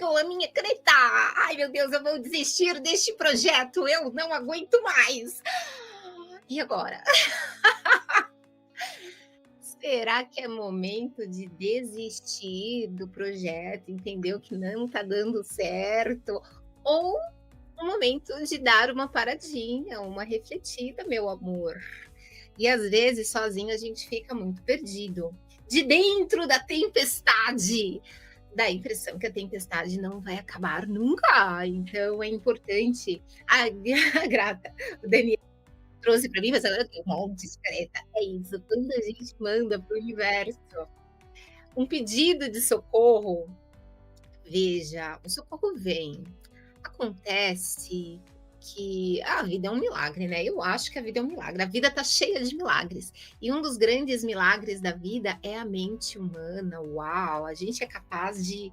pegou a minha caneta. Ai, meu Deus, eu vou desistir deste projeto, eu não aguento mais. E agora? Será que é momento de desistir do projeto, entendeu que não está dando certo? Ou um momento de dar uma paradinha, uma refletida, meu amor? E às vezes sozinho a gente fica muito perdido. De dentro da tempestade, dá a impressão que a tempestade não vai acabar nunca. Então é importante. A, a Grata, o Daniel trouxe para mim, mas agora eu tenho um monte de caneta. É isso, quando a gente manda para o universo um pedido de socorro, veja, o socorro vem. Acontece que a vida é um milagre, né? Eu acho que a vida é um milagre. A vida está cheia de milagres. E um dos grandes milagres da vida é a mente humana. Uau! A gente é capaz de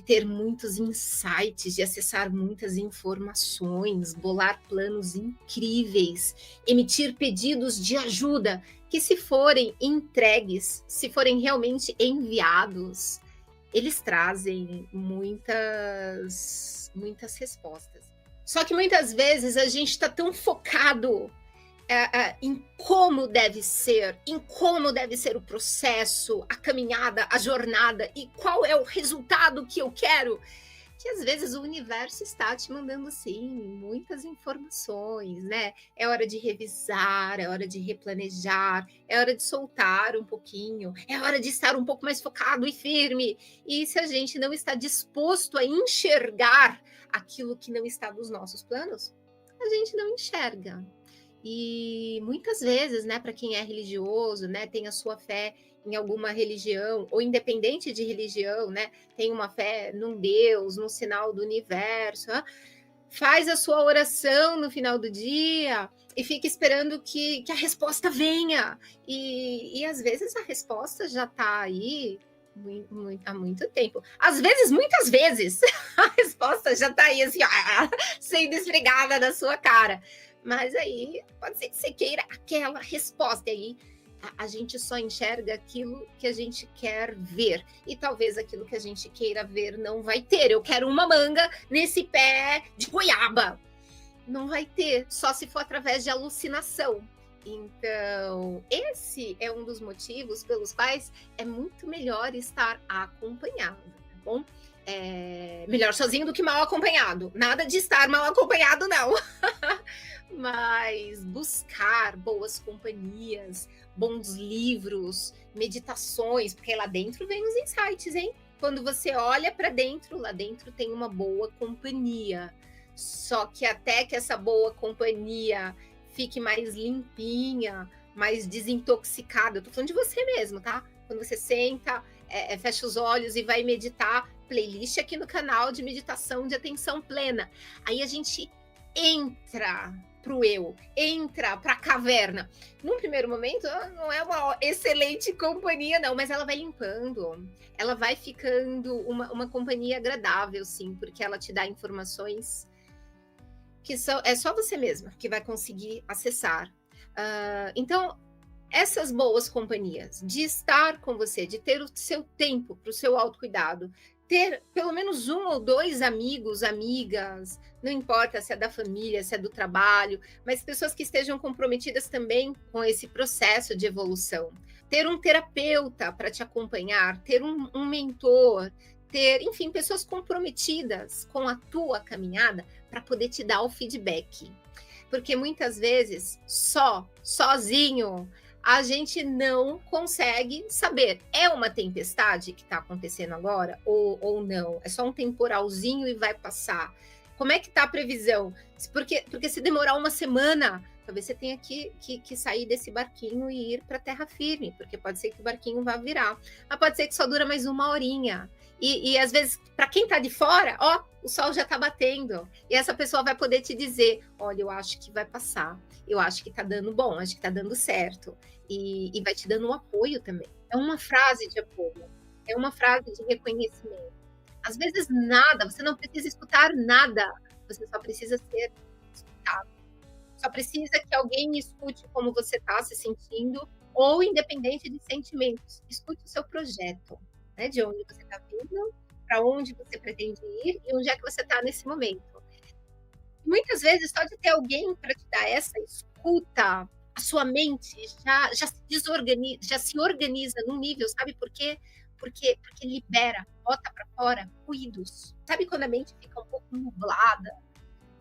ter muitos insights, de acessar muitas informações, bolar planos incríveis, emitir pedidos de ajuda que, se forem entregues, se forem realmente enviados, eles trazem muitas respostas. Só que muitas vezes a gente está tão focado em como deve ser o processo, a caminhada, a jornada e qual é o resultado que eu quero, que às vezes o universo está te mandando sim muitas informações, né? É hora de revisar, é hora de replanejar, é hora de soltar um pouquinho, é hora de estar um pouco mais focado e firme. E se a gente não está disposto a enxergar aquilo que não está nos nossos planos, a gente não enxerga. E muitas vezes, né, para quem é religioso, né, tem a sua fé em alguma religião, ou independente de religião, né, tem uma fé num Deus, num sinal do universo, faz a sua oração no final do dia e fica esperando que a resposta venha. E às vezes a resposta já está aí há muito tempo. Às vezes, muitas vezes, a resposta já está aí, assim, sendo esfregada na sua cara. Mas aí pode ser que você queira aquela resposta. E aí a gente só enxerga aquilo que a gente quer ver. E talvez aquilo que a gente queira ver não vai ter. Eu quero uma manga nesse pé de goiaba. Não vai ter, só se for através de alucinação. Então, esse é um dos motivos pelos quais é muito melhor estar acompanhado, tá bom? Melhor sozinho do que mal acompanhado. Nada de estar mal acompanhado, não. Mas buscar boas companhias, bons livros, meditações, porque lá dentro vem os insights, hein? Quando você olha para dentro, lá dentro tem uma boa companhia. Só que até que essa boa companhia fique mais limpinha, mais desintoxicada, eu tô falando de você mesmo, tá? Quando você senta, fecha os olhos e vai meditar, playlist aqui no canal de meditação de atenção plena. Aí a gente entra pro eu, entra pra caverna. Num primeiro momento, não é uma excelente companhia, não, mas ela vai limpando, ela vai ficando uma companhia agradável, sim, porque ela te dá informações que é só você mesma que vai conseguir acessar. Então, essas boas companhias, de estar com você, de ter o seu tempo para o seu autocuidado, ter pelo menos um ou dois amigos, amigas, não importa se é da família, se é do trabalho, mas pessoas que estejam comprometidas também com esse processo de evolução. Ter um terapeuta para te acompanhar, ter um mentor, ter, enfim, pessoas comprometidas com a tua caminhada para poder te dar o feedback. Porque muitas vezes, sozinho, a gente não consegue saber, é uma tempestade que está acontecendo agora ou não? É só um temporalzinho e vai passar? Como é que está a previsão? Porque se demorar uma semana, talvez você tenha que sair desse barquinho e ir para a terra firme, porque pode ser que o barquinho vá virar. Mas pode ser que só dura mais uma horinha. E às vezes, para quem está de fora, o sol já está batendo. E essa pessoa vai poder te dizer, olha, eu acho que vai passar. Eu acho que está dando bom, acho que está dando certo. E vai te dando um apoio também. É uma frase de apoio. É uma frase de reconhecimento. Às vezes nada, você não precisa escutar nada. Você só precisa ser escutado. Só precisa que alguém escute como você está se sentindo, ou independente de sentimentos. Escute o seu projeto. Né, de onde você está vindo, para onde você pretende ir e onde é que você está nesse momento. Muitas vezes, só de ter alguém para te dar essa escuta, a sua mente já se organiza num nível, sabe por quê? Porque libera, bota para fora ruídos. Sabe quando a mente fica um pouco nublada,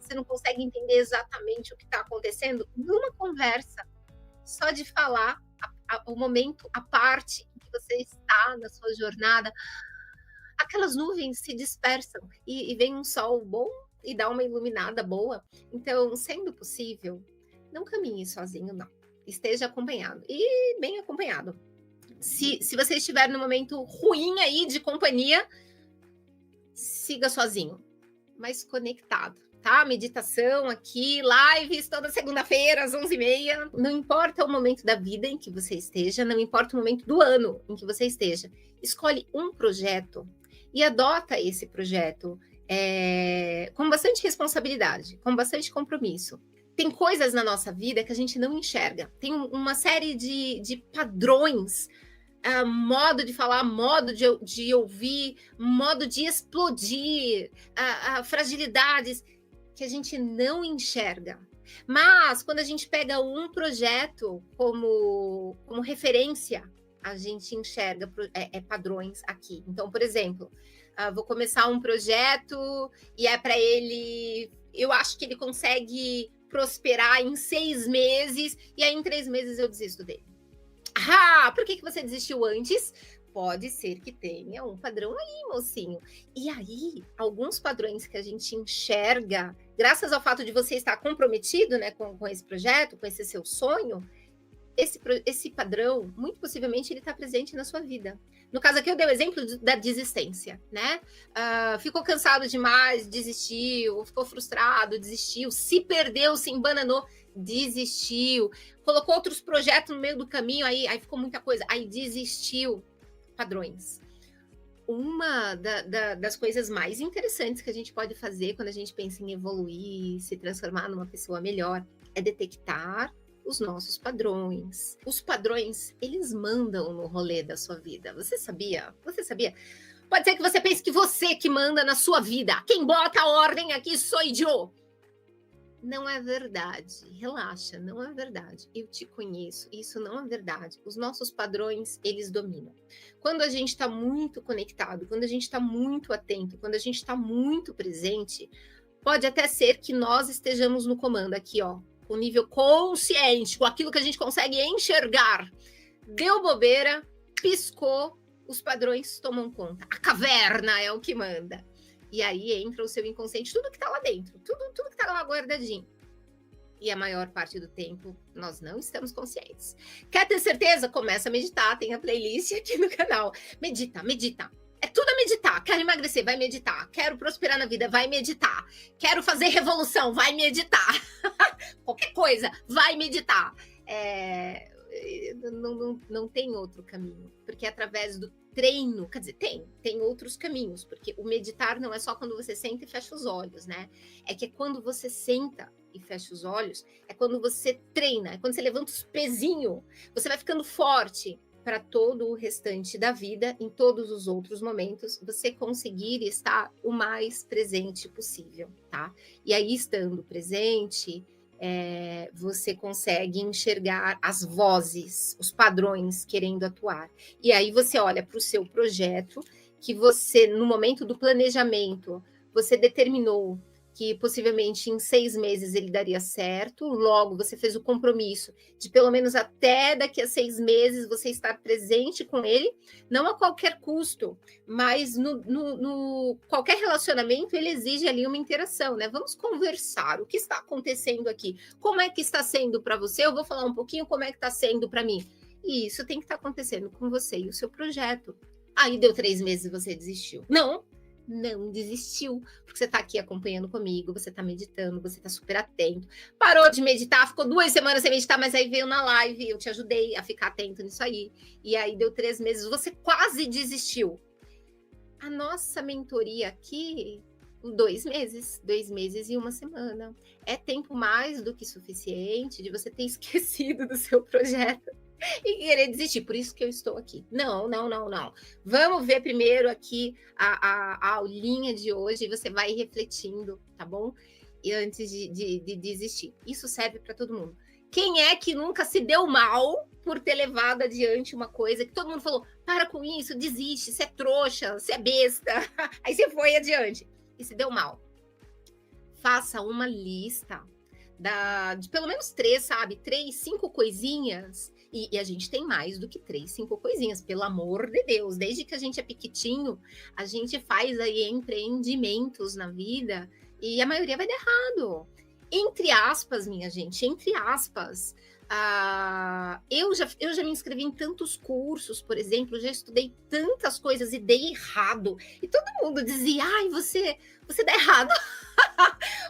você não consegue entender exatamente o que está acontecendo? Numa conversa, só de falar o momento, a parte em que você está na sua jornada, aquelas nuvens se dispersam e vem um sol bom e dá uma iluminada boa. Então, sendo possível, não caminhe sozinho, não. Esteja acompanhado e bem acompanhado. Se você estiver num momento ruim aí de companhia, siga sozinho, mas conectado, tá? Meditação aqui, lives toda segunda-feira às 11h30. Não importa o momento da vida em que você esteja, não importa o momento do ano em que você esteja. Escolhe um projeto e adota esse projeto com bastante responsabilidade, com bastante compromisso. Tem coisas na nossa vida que a gente não enxerga. Tem uma série de padrões, modo de falar, modo de ouvir, modo de explodir, fragilidades que a gente não enxerga. Mas quando a gente pega um projeto como referência, a gente enxerga padrões aqui. Então, por exemplo, vou começar um projeto e é para ele, eu acho que ele consegue prosperar em 6 meses e aí em 3 meses eu desisto dele. Por que você desistiu antes? Pode ser que tenha um padrão aí, mocinho. E aí, alguns padrões que a gente enxerga, graças ao fato de você estar comprometido, né, com esse projeto, com esse seu sonho, esse padrão, muito possivelmente, ele está presente na sua vida. No caso aqui, eu dei o exemplo da desistência, né? Ficou cansado demais, desistiu, ficou frustrado, desistiu, se perdeu, se embananou, desistiu, colocou outros projetos no meio do caminho, aí ficou muita coisa, aí desistiu. Padrões. Uma das coisas mais interessantes que a gente pode fazer quando a gente pensa em evoluir, se transformar numa pessoa melhor, é detectar os nossos padrões. Os padrões, eles mandam no rolê da sua vida. Você sabia? Você sabia? Pode ser que você pense que você que manda na sua vida. Quem bota a ordem aqui sou eu. Não é verdade. Relaxa, não é verdade. Eu te conheço, isso não é verdade. Os nossos padrões, eles dominam. Quando a gente está muito conectado, quando a gente está muito atento, quando a gente está muito presente, pode até ser que nós estejamos no comando aqui, ó, com nível consciente, com aquilo que a gente consegue enxergar. Deu bobeira, piscou, os padrões tomam conta. A caverna é o que manda. E aí entra o seu inconsciente, tudo que tá lá dentro, tudo que tá lá guardadinho. E a maior parte do tempo, nós não estamos conscientes. Quer ter certeza? Começa a meditar, tem a playlist aqui no canal. Medita, medita. É tudo a meditar. Quero emagrecer, vai meditar. Quero prosperar na vida, vai meditar. Quero fazer revolução, vai meditar. Qualquer coisa, vai meditar. Não tem outro caminho, porque através do treino, quer dizer, tem outros caminhos, porque o meditar não é só quando você senta e fecha os olhos, né? É que é quando você senta e fecha os olhos, é quando você treina, é quando você levanta os pezinhos, você vai ficando forte para todo o restante da vida, em todos os outros momentos, você conseguir estar o mais presente possível, tá? E aí, estando presente, você consegue enxergar as vozes, os padrões querendo atuar. E aí você olha para o seu projeto, que você, no momento do planejamento, você determinou que possivelmente em 6 meses ele daria certo, logo você fez o compromisso de pelo menos até daqui a 6 meses você estar presente com ele, não a qualquer custo, mas no qualquer relacionamento ele exige ali uma interação, né? Vamos conversar, o que está acontecendo aqui? Como é que está sendo para você? Eu vou falar um pouquinho como é que está sendo para mim. E isso tem que estar acontecendo com você e o seu projeto. Aí deu 3 meses e você desistiu. Não desistiu, porque você está aqui acompanhando comigo, você está meditando, você está super atento. Parou de meditar, ficou 2 semanas sem meditar, mas aí veio na live, eu te ajudei a ficar atento nisso aí. E aí deu 3 meses, você quase desistiu. A nossa mentoria aqui, 2 meses e 1 semana. É tempo mais do que suficiente de você ter esquecido do seu projeto e querer desistir. Por isso que eu estou aqui. Não, não, não, não. Vamos ver primeiro aqui a aulinha de hoje e você vai refletindo, tá bom? E antes de desistir. Isso serve para todo mundo. Quem é que nunca se deu mal por ter levado adiante uma coisa que todo mundo falou: para com isso, desiste, você é trouxa, você é besta. Aí você foi adiante e se deu mal. Faça uma lista de pelo menos 3, sabe? 3, 5 coisinhas. E a gente tem mais do que 3, 5 coisinhas, pelo amor de Deus. Desde que a gente é pequitinho, a gente faz aí empreendimentos na vida e a maioria vai dar errado. Entre aspas, minha gente, entre aspas. Eu já me inscrevi em tantos cursos, por exemplo, já estudei tantas coisas e dei errado. E todo mundo dizia, ai, você dá errado.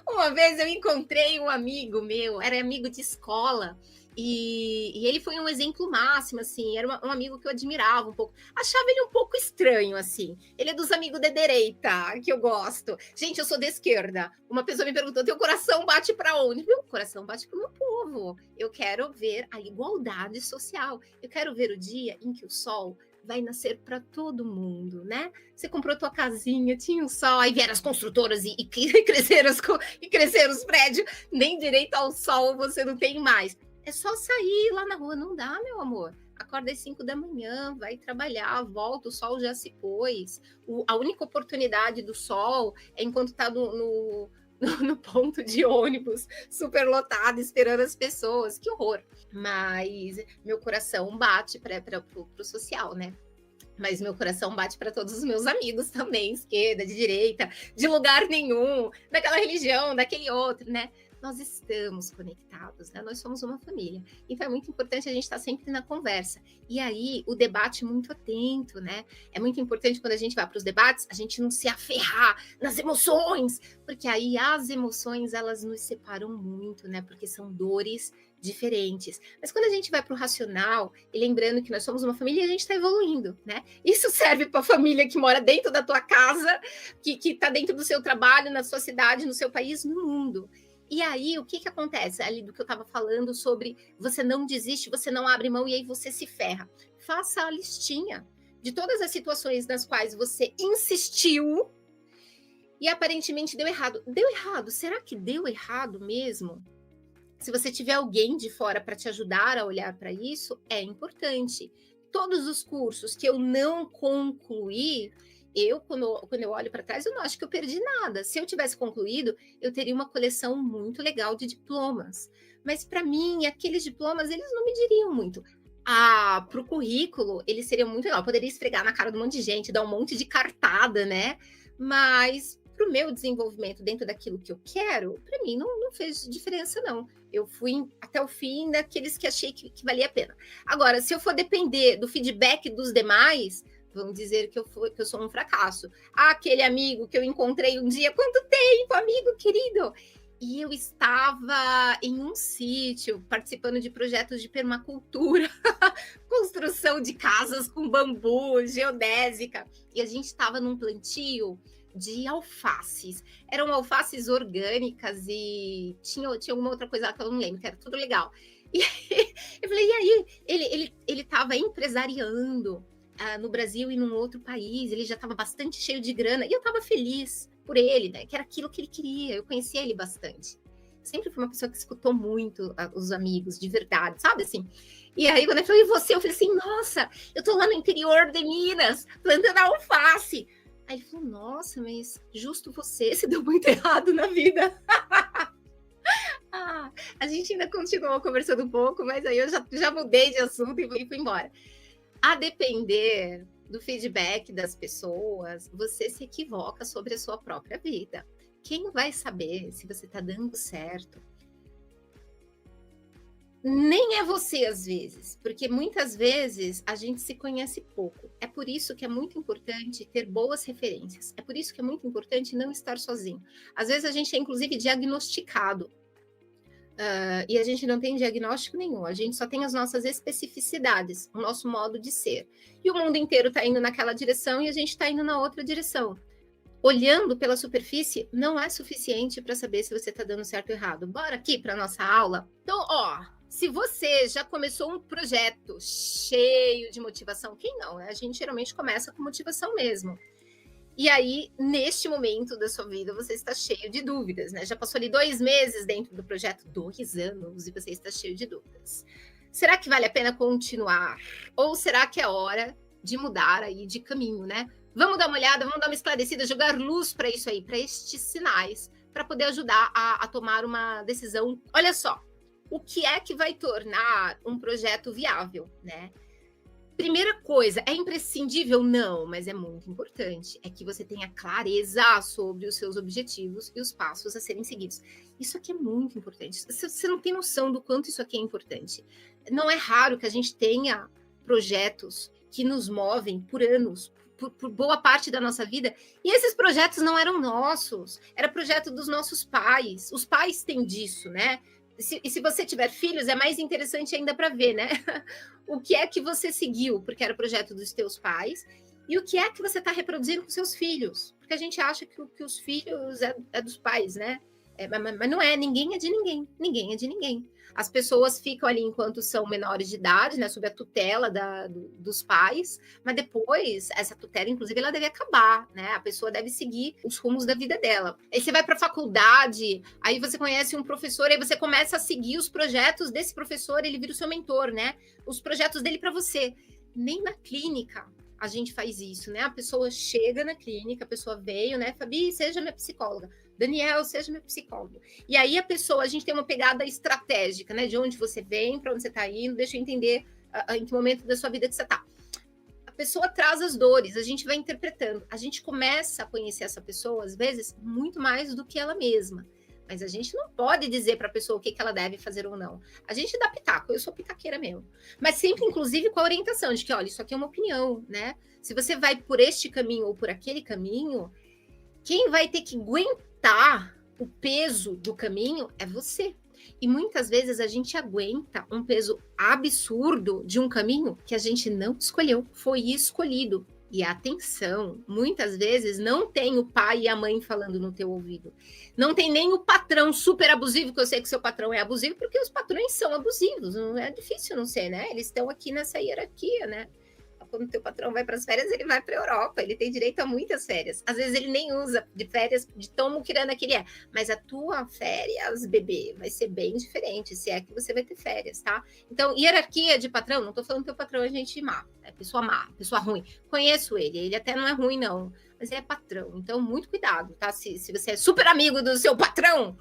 Uma vez eu encontrei um amigo meu, era amigo de escola, e ele foi um exemplo máximo, assim, era um amigo que eu admirava um pouco. Achava ele um pouco estranho, assim. Ele é dos amigos de direita, que eu gosto. Gente, eu sou de esquerda. Uma pessoa me perguntou, teu coração bate para onde? Meu coração bate para o meu povo. Eu quero ver a igualdade social. Eu quero ver o dia em que o sol vai nascer para todo mundo, né? Você comprou tua casinha, tinha um sol, aí vieram as construtoras e cresceram os prédios, nem direito ao sol você não tem mais. É só sair lá na rua, não dá, meu amor. Acorda às 5 da manhã, vai trabalhar, volta, o sol já se pôs. A única oportunidade do sol é enquanto está no ponto de ônibus, super lotado, esperando as pessoas. Que horror. Mas meu coração bate para o social, né? Mas meu coração bate para todos os meus amigos também, esquerda, de direita, de lugar nenhum, daquela religião, daquele outro, né? Nós estamos conectados, né? Nós somos uma família. Então é muito importante a gente estar sempre na conversa. E aí, o debate muito atento, né? É muito importante quando a gente vai para os debates, a gente não se aferrar nas emoções, porque aí as emoções, elas nos separam muito, né? Porque são dores diferentes. Mas quando a gente vai para o racional, e lembrando que nós somos uma família, a gente está evoluindo, né? Isso serve para a família que mora dentro da tua casa, que está dentro do seu trabalho, na sua cidade, no seu país, no mundo. E aí, o que acontece? Ali do que eu estava falando sobre você não desiste, você não abre mão e aí você se ferra. Faça a listinha de todas as situações nas quais você insistiu e aparentemente deu errado. Deu errado? Será que deu errado mesmo? Se você tiver alguém de fora para te ajudar a olhar para isso, é importante. Todos os cursos que eu não concluí, quando eu olho para trás, eu não acho que eu perdi nada. Se eu tivesse concluído, eu teria uma coleção muito legal de diplomas. Mas para mim, aqueles diplomas, eles não me diriam muito. Para o currículo, eles seriam muito legal. Eu poderia esfregar na cara de um monte de gente, dar um monte de cartada, né? Mas para o meu desenvolvimento dentro daquilo que eu quero, para mim não fez diferença, não. Eu fui até o fim daqueles que achei que valia a pena. Agora, se eu for depender do feedback dos demais, vão dizer que eu sou um fracasso. Aquele amigo que eu encontrei um dia, quanto tempo, amigo querido! E eu estava em um sítio, participando de projetos de permacultura, construção de casas com bambu, geodésica. E a gente estava num plantio de alfaces. Eram alfaces orgânicas e tinha alguma outra coisa lá que eu não lembro, que era tudo legal. E eu falei, e aí? Ele estava empresariando no Brasil e num outro país, ele já estava bastante cheio de grana, e eu estava feliz por ele, né? Que era aquilo que ele queria, eu conhecia ele bastante. Sempre fui uma pessoa que escutou muito os amigos, de verdade, sabe assim? E aí, quando ele falou, e você? Eu falei assim, nossa, eu tô lá no interior de Minas, plantando alface. Aí ele falou, nossa, mas justo você se deu muito errado na vida. A gente ainda continuou conversando um pouco, mas aí eu já mudei de assunto e fui embora. A depender do feedback das pessoas, você se equivoca sobre a sua própria vida. Quem vai saber se você está dando certo? Nem é você, às vezes, porque muitas vezes a gente se conhece pouco. É por isso que é muito importante ter boas referências. É por isso que é muito importante não estar sozinho. Às vezes a gente é, inclusive, diagnosticado. E a gente não tem diagnóstico nenhum, a gente só tem as nossas especificidades, o nosso modo de ser. E o mundo inteiro está indo naquela direção e a gente está indo na outra direção. Olhando pela superfície não é suficiente para saber se você está dando certo ou errado. Bora aqui para nossa aula? Então, Se você já começou um projeto cheio de motivação, quem não, né? A gente geralmente começa com motivação mesmo. E aí, neste momento da sua vida, você está cheio de dúvidas, né? Já passou ali 2 meses dentro do projeto, 2 anos, e você está cheio de dúvidas. Será que vale a pena continuar? Ou será que é hora de mudar aí de caminho, né? Vamos dar uma olhada, vamos dar uma esclarecida, jogar luz para isso aí, para estes sinais, para poder ajudar a tomar uma decisão. Olha só, o que é que vai tornar um projeto viável, né? Primeira coisa, é imprescindível? Não, mas é muito importante. É que você tenha clareza sobre os seus objetivos e os passos a serem seguidos. Isso aqui é muito importante. Você não tem noção do quanto isso aqui é importante. Não é raro que a gente tenha projetos que nos movem por anos, por boa parte da nossa vida, e esses projetos não eram nossos, era projeto dos nossos pais. Os pais têm disso, né? E se você tiver filhos, é mais interessante ainda para ver, né? O que é que você seguiu, porque era o projeto dos teus pais, e o que é que você está reproduzindo com seus filhos. Porque a gente acha que os filhos é dos pais, né? Mas não é, ninguém é de ninguém, ninguém é de ninguém. As pessoas ficam ali enquanto são menores de idade, né, sob a tutela dos pais, mas depois essa tutela, inclusive, ela deve acabar, né? A pessoa deve seguir os rumos da vida dela. Aí você vai para a faculdade, aí você conhece um professor, aí você começa a seguir os projetos desse professor, ele vira o seu mentor, né? Os projetos dele para você. Nem na clínica a gente faz isso, né? A pessoa chega na clínica, a pessoa veio, né? Fabi, seja minha psicóloga. Daniel, seja meu psicólogo. E aí a pessoa, a gente tem uma pegada estratégica, né? De onde você vem, para onde você está indo, deixa eu entender em que momento da sua vida que você está. A pessoa traz as dores, a gente vai interpretando. A gente começa a conhecer essa pessoa, às vezes, muito mais do que ela mesma. Mas a gente não pode dizer para a pessoa o que ela deve fazer ou não. A gente dá pitaco, eu sou pitaqueira mesmo. Mas sempre, inclusive, com a orientação de que, olha, isso aqui é uma opinião, né? Se você vai por este caminho ou por aquele caminho, quem vai ter que aguentar o peso do caminho é você. E muitas vezes a gente aguenta um peso absurdo de um caminho que a gente não escolheu, foi escolhido. E atenção, muitas vezes não tem o pai e a mãe falando no teu ouvido. Não tem nem o patrão super abusivo, que eu sei que seu patrão é abusivo, porque os patrões são abusivos, não é difícil não ser, né? Eles estão aqui nessa hierarquia, né? Quando o teu patrão vai para as férias, ele vai para a Europa, ele tem direito a muitas férias. Às vezes ele nem usa de férias de tão muquirana que ele é. Mas a tua férias, bebê, vai ser bem diferente, se é que você vai ter férias, tá? Então, hierarquia de patrão, não tô falando que teu patrão é gente má, pessoa ruim. Conheço ele até não é ruim, não, mas ele é patrão. Então, muito cuidado, tá? Se você é super amigo do seu patrão,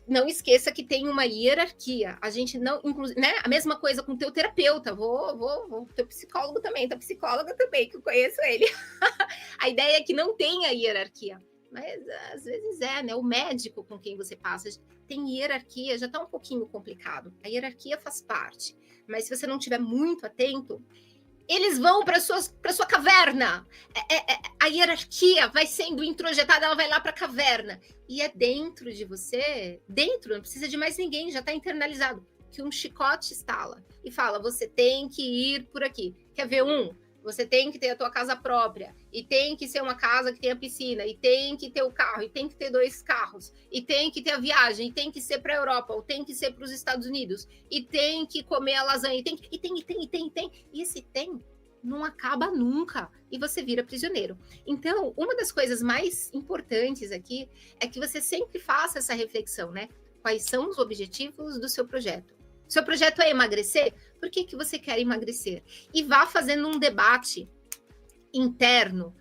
não esqueça que tem uma hierarquia. A gente não, inclusive, né? A mesma coisa com o teu terapeuta. Teu psicólogo também, tua psicóloga também, que eu conheço ele. A ideia é que não tenha hierarquia. Mas às vezes né? O médico com quem você passa tem hierarquia, já tá um pouquinho complicado. A hierarquia faz parte. Mas se você não estiver muito atento, eles vão para sua caverna. A hierarquia vai sendo introjetada, ela vai lá para a caverna. E é dentro de você, não precisa de mais ninguém, já está internalizado, que um chicote estala e fala, você tem que ir por aqui. Quer ver Você tem que ter a tua casa própria, e tem que ser uma casa que tenha piscina, e tem que ter o carro, e tem que ter 2 carros, e tem que ter a viagem, e tem que ser para a Europa, ou tem que ser para os Estados Unidos, e tem que comer a lasanha, e tem. E esse tem não acaba nunca, e você vira prisioneiro. Então, uma das coisas mais importantes aqui é que você sempre faça essa reflexão, né? Quais são os objetivos do seu projeto? Seu projeto é emagrecer? Por que você quer emagrecer? E vá fazendo um debate interno,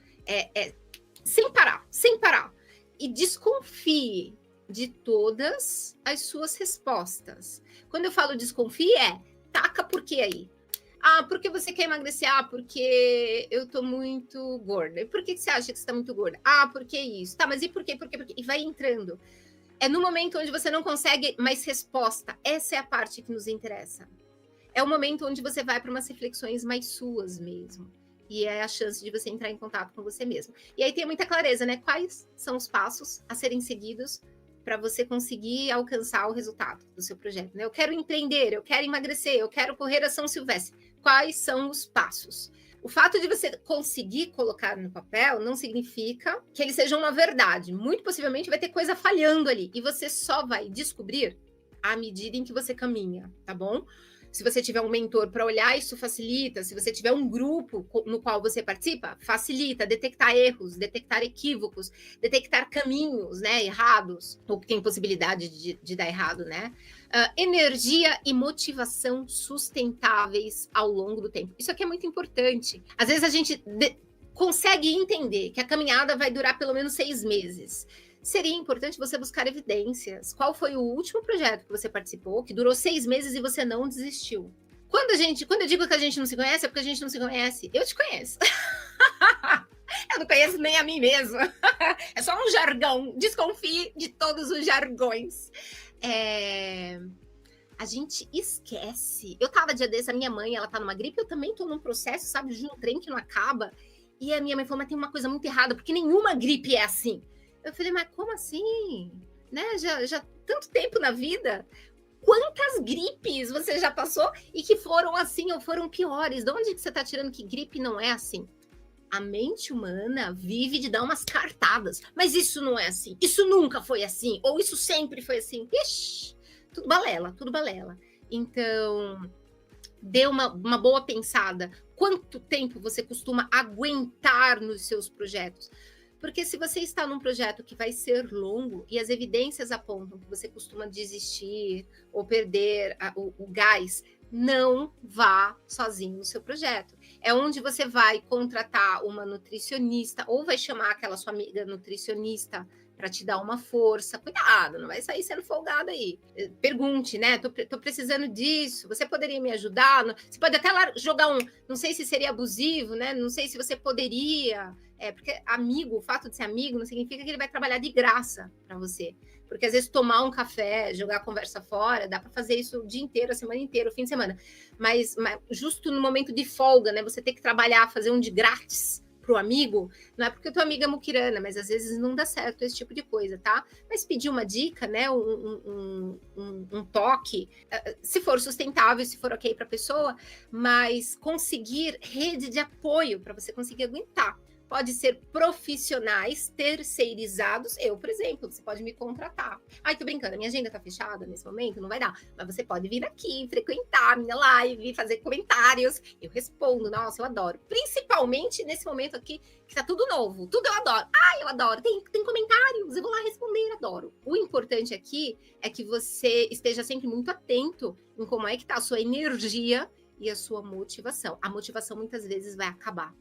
sem parar. E desconfie de todas as suas respostas. Quando eu falo desconfie, taca por quê aí? Porque você quer emagrecer? Porque eu tô muito gorda. E por que você acha que você tá muito gorda? Porque isso. Tá, mas e por quê? E vai entrando. É no momento onde você não consegue mais resposta. Essa é a parte que nos interessa. É o momento onde você vai para umas reflexões mais suas mesmo. E é a chance de você entrar em contato com você mesmo. E aí tem muita clareza, né? Quais são os passos a serem seguidos para você conseguir alcançar o resultado do seu projeto, né? Eu quero empreender, eu quero emagrecer, eu quero correr a São Silvestre. Quais são os passos? O fato de você conseguir colocar no papel não significa que eles sejam uma verdade. Muito possivelmente vai ter coisa falhando ali. E você só vai descobrir à medida em que você caminha, tá bom? Se você tiver um mentor para olhar, isso facilita. Se você tiver um grupo no qual você participa, facilita detectar erros, detectar equívocos, detectar caminhos, né, errados, ou que tem possibilidade de dar errado, né? Energia e motivação sustentáveis ao longo do tempo. Isso aqui é muito importante. Às vezes a gente consegue entender que a caminhada vai durar pelo menos 6 meses. Seria importante você buscar evidências. Qual foi o último projeto que você participou, que durou 6 meses e você não desistiu? Quando eu digo que a gente não se conhece, é porque a gente não se conhece. Eu te conheço. Eu não conheço nem a mim mesma. É só um jargão. Desconfie de todos os jargões. A gente esquece. Eu tava dia desse, a minha mãe, ela tá numa gripe, eu também tô num processo, sabe, de um trem que não acaba. E a minha mãe falou, mas tem uma coisa muito errada, porque nenhuma gripe é assim. Eu falei, mas como assim? Né? Já tanto tempo na vida. Quantas gripes você já passou e que foram assim ou foram piores? De onde que você está tirando que gripe não é assim? A mente humana vive de dar umas cartadas. Mas isso não é assim. Isso nunca foi assim. Ou isso sempre foi assim. Ixi, tudo balela, tudo balela. Então, dê uma boa pensada. Quanto tempo você costuma aguentar nos seus projetos? Porque se você está num projeto que vai ser longo e as evidências apontam que você costuma desistir ou perder o gás, não vá sozinho no seu projeto. É onde você vai contratar uma nutricionista ou vai chamar aquela sua amiga nutricionista para te dar uma força. Cuidado, não vai sair sendo folgado aí. Pergunte, né? Tô precisando disso. Você poderia me ajudar? Você pode até lá jogar não sei se seria abusivo, né? Não sei se você poderia. Porque amigo, o fato de ser amigo não significa que ele vai trabalhar de graça para você. Porque às vezes tomar um café, jogar a conversa fora, dá para fazer isso o dia inteiro, a semana inteira, o fim de semana. Mas justo no momento de folga, né? Você tem que trabalhar, fazer um de grátis pro amigo, não é porque tua amiga é muquirana, mas às vezes não dá certo esse tipo de coisa, tá? Mas pedir uma dica, né? Um toque, se for sustentável, se for ok para a pessoa, mas conseguir rede de apoio para você conseguir aguentar. Pode ser profissionais terceirizados. Eu, por exemplo, você pode me contratar. Ai, tô brincando, minha agenda tá fechada nesse momento, não vai dar. Mas você pode vir aqui, frequentar a minha live, fazer comentários. Eu respondo, nossa, eu adoro. Principalmente nesse momento aqui, que tá tudo novo. Tudo eu adoro. Ai, eu adoro. Tem comentários, eu vou lá responder, adoro. O importante aqui é que você esteja sempre muito atento em como é que tá a sua energia e a sua motivação. A motivação muitas vezes vai acabar.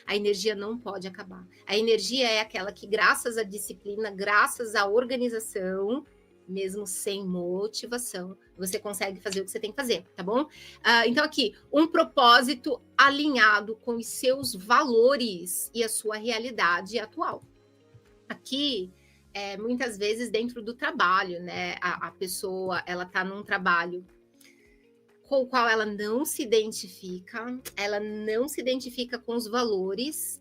A energia não pode acabar. A energia é aquela que, graças à disciplina, graças à organização, mesmo sem motivação, você consegue fazer o que você tem que fazer, tá bom? Então, aqui, um propósito alinhado com os seus valores e a sua realidade atual. Aqui, muitas vezes, dentro do trabalho, né? A pessoa, ela tá num trabalho com o qual ela não se identifica com os valores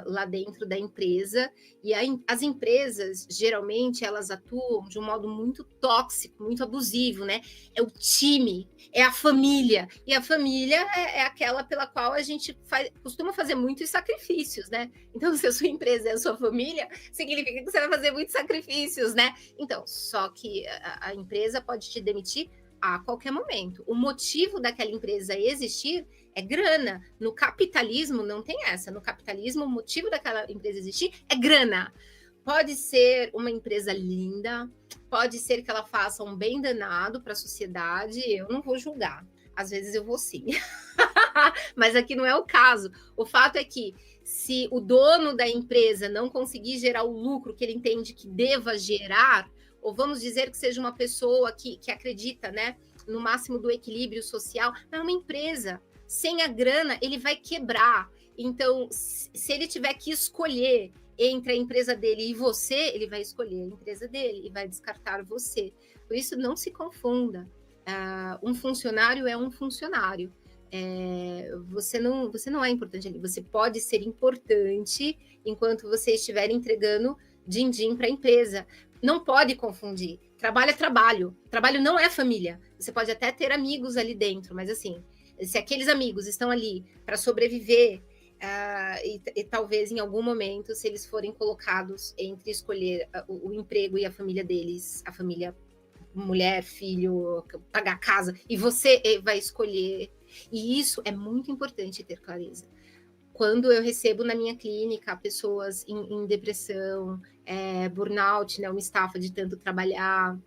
lá dentro da empresa, e as empresas, geralmente, elas atuam de um modo muito tóxico, muito abusivo, né? É o time, é a família, e a família é aquela pela qual a gente costuma fazer muitos sacrifícios, né? Então, se a sua empresa é a sua família, significa que você vai fazer muitos sacrifícios, né? Então, só que a empresa pode te demitir a qualquer momento. O motivo daquela empresa existir é grana. No capitalismo não tem essa. No capitalismo, o motivo daquela empresa existir é grana. Pode ser uma empresa linda, pode ser que ela faça um bem danado para a sociedade, eu não vou julgar. Às vezes eu vou sim. Mas aqui não é o caso. O fato é que se o dono da empresa não conseguir gerar o lucro que ele entende que deva gerar, ou vamos dizer que seja uma pessoa que acredita, né, no máximo do equilíbrio social, é uma empresa. Sem a grana, ele vai quebrar. Então, se ele tiver que escolher entre a empresa dele e você, ele vai escolher a empresa dele e vai descartar você. Por isso, não se confunda. Um funcionário é um funcionário. Você não é importante ali. Você pode ser importante enquanto você estiver entregando din-din para a empresa. Não pode confundir. Trabalho é trabalho. Trabalho não é família. Você pode até ter amigos ali dentro, mas assim, se aqueles amigos estão ali para sobreviver, e talvez em algum momento, se eles forem colocados entre escolher o emprego e a família deles, a família mulher, filho, pagar casa, e você vai escolher. E isso é muito importante ter clareza. Quando eu recebo na minha clínica pessoas em depressão, burnout, né, uma estafa de tanto trabalhar,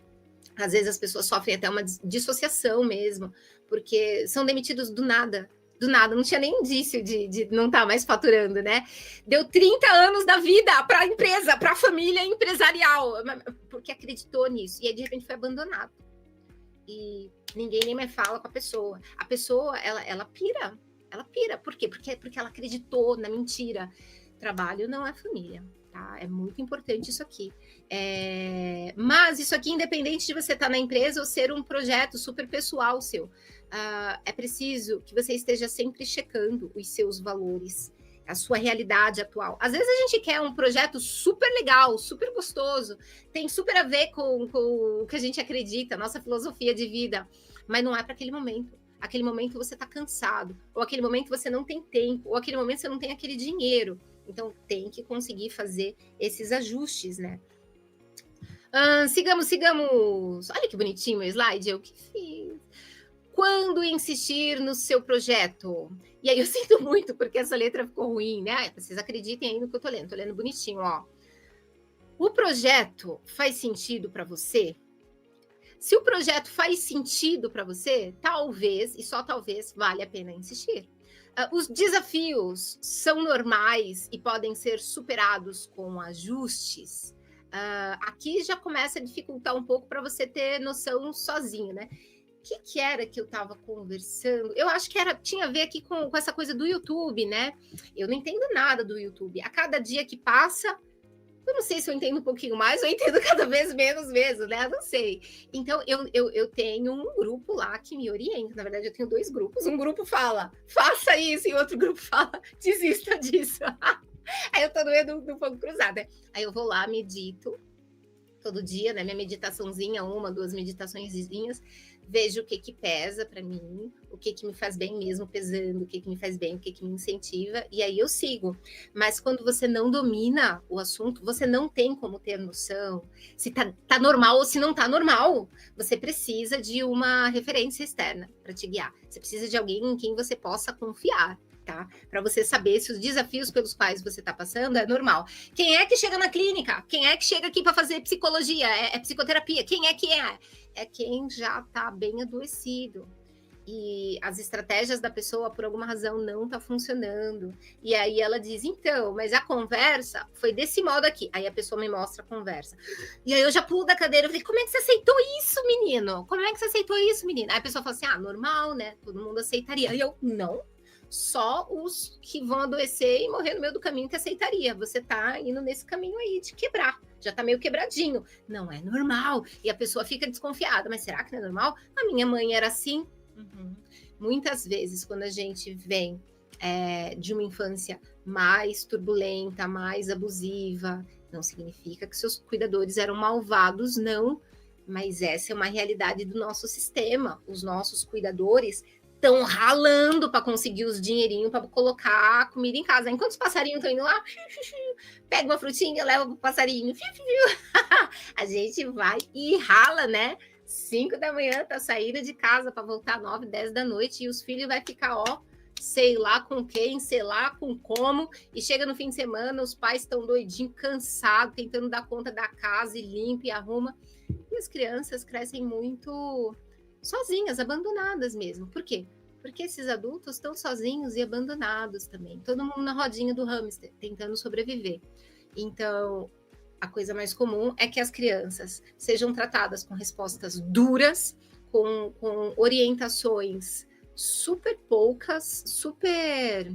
às vezes as pessoas sofrem até uma dissociação mesmo, porque são demitidos do nada, não tinha nem indício de não estar mais faturando, né? Deu 30 anos da vida para a empresa, para a família empresarial, porque acreditou nisso, e aí de repente foi abandonado. E ninguém nem mais fala com a pessoa. A pessoa, ela pira. Ela pira. Por quê? Porque ela acreditou na mentira. Trabalho não é família, tá? É muito importante isso aqui. Mas isso aqui, independente de você estar na empresa ou ser um projeto super pessoal seu, é preciso que você esteja sempre checando os seus valores, a sua realidade atual. Às vezes a gente quer um projeto super legal, super gostoso, tem super a ver com o que a gente acredita, a nossa filosofia de vida, mas não é para aquele momento. Aquele momento você está cansado, ou aquele momento você não tem tempo, ou aquele momento você não tem aquele dinheiro. Então tem que conseguir fazer esses ajustes, né? Sigamos. Olha que bonitinho o slide, eu que fiz. Quando insistir no seu projeto? E aí eu sinto muito, porque essa letra ficou ruim, né? Vocês acreditem aí no que eu tô lendo bonitinho, ó. O projeto faz sentido para você? Se o projeto faz sentido para você, talvez, e só talvez, vale a pena insistir. Os desafios são normais e podem ser superados com ajustes. Aqui já começa a dificultar um pouco para você ter noção sozinho, né? O que era que eu estava conversando? Eu acho que tinha a ver aqui com essa coisa do YouTube, né? Eu não entendo nada do YouTube. A cada dia que passa, eu não sei se eu entendo um pouquinho mais ou eu entendo cada vez menos mesmo, né? Eu não sei. Então, eu tenho um grupo lá que me orienta. Na verdade, eu tenho 2 grupos. Um grupo fala, faça isso, e outro grupo fala, desista disso. Aí eu tô no meio do fogo cruzado, né? Aí eu vou lá, medito todo dia, né? Minha meditaçãozinha, 1, 2 meditaçõezinhas, vejo o que pesa para mim, o que me faz bem mesmo pesando, o que me faz bem, o que me incentiva, e aí eu sigo. Mas quando você não domina o assunto, você não tem como ter noção se tá normal ou se não tá normal. Você precisa de uma referência externa para te guiar. Você precisa de alguém em quem você possa confiar. Tá? Para você saber se os desafios pelos quais você está passando é normal. Quem é que chega na clínica? Quem é que chega aqui para fazer psicologia? É psicoterapia? Quem é que é? É quem já está bem adoecido. E as estratégias da pessoa, por alguma razão, não está funcionando. E aí ela diz, então, mas a conversa foi desse modo aqui. Aí a pessoa me mostra a conversa. E aí eu já pulo da cadeira e falei, como é que você aceitou isso, menino? Como é que você aceitou isso, menina? Aí a pessoa fala assim, normal, né? Todo mundo aceitaria. E eu, não. Só os que vão adoecer e morrer no meio do caminho que aceitaria. Você tá indo nesse caminho aí de quebrar. Já tá meio quebradinho. Não é normal. E a pessoa fica desconfiada. Mas será que não é normal? A minha mãe era assim. Muitas vezes, quando a gente vem de uma infância mais turbulenta, mais abusiva, não significa que seus cuidadores eram malvados, não. Mas essa é uma realidade do nosso sistema. Os nossos cuidadores estão ralando para conseguir os dinheirinhos para colocar a comida em casa. Enquanto os passarinhos estão indo lá, pega uma frutinha, leva pro passarinho. A gente vai e rala, né? 5 da manhã tá saindo de casa para voltar 9, 10 da noite e os filhos vai ficar, sei lá com quem, sei lá com como, e chega no fim de semana, os pais estão doidinhos, cansados, tentando dar conta da casa e limpa e arruma. E as crianças crescem muito sozinhas, abandonadas mesmo. Por quê? Porque esses adultos estão sozinhos e abandonados também. Todo mundo na rodinha do hamster, tentando sobreviver. Então, a coisa mais comum é que as crianças sejam tratadas com respostas duras, com orientações super poucas, super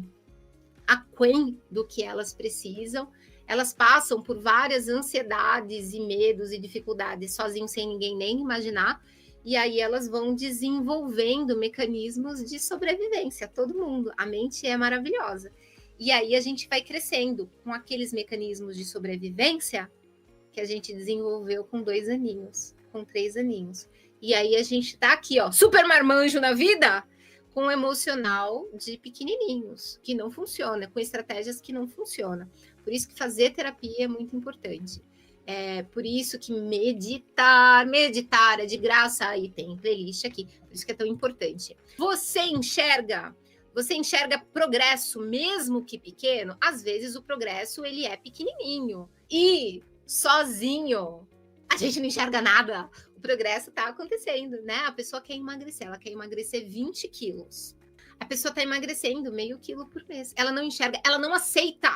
aquém do que elas precisam. Elas passam por várias ansiedades e medos e dificuldades sozinhos, sem ninguém nem imaginar. E aí elas vão desenvolvendo mecanismos de sobrevivência, todo mundo. A mente é maravilhosa. E aí a gente vai crescendo com aqueles mecanismos de sobrevivência que a gente desenvolveu com 2 aninhos, com 3 aninhos. E aí a gente tá aqui, super marmanjo na vida, com o emocional de pequenininhos, que não funciona, com estratégias que não funcionam. Por isso que fazer terapia é muito importante. É por isso que meditar é de graça, aí tem playlist aqui, por isso que é tão importante. Você enxerga progresso, mesmo que pequeno? Às vezes o progresso ele é pequenininho e sozinho a gente não enxerga nada. O progresso está acontecendo, né? A pessoa quer emagrecer, ela quer emagrecer 20 quilos. A pessoa está emagrecendo meio quilo por mês. Ela não enxerga, ela não aceita,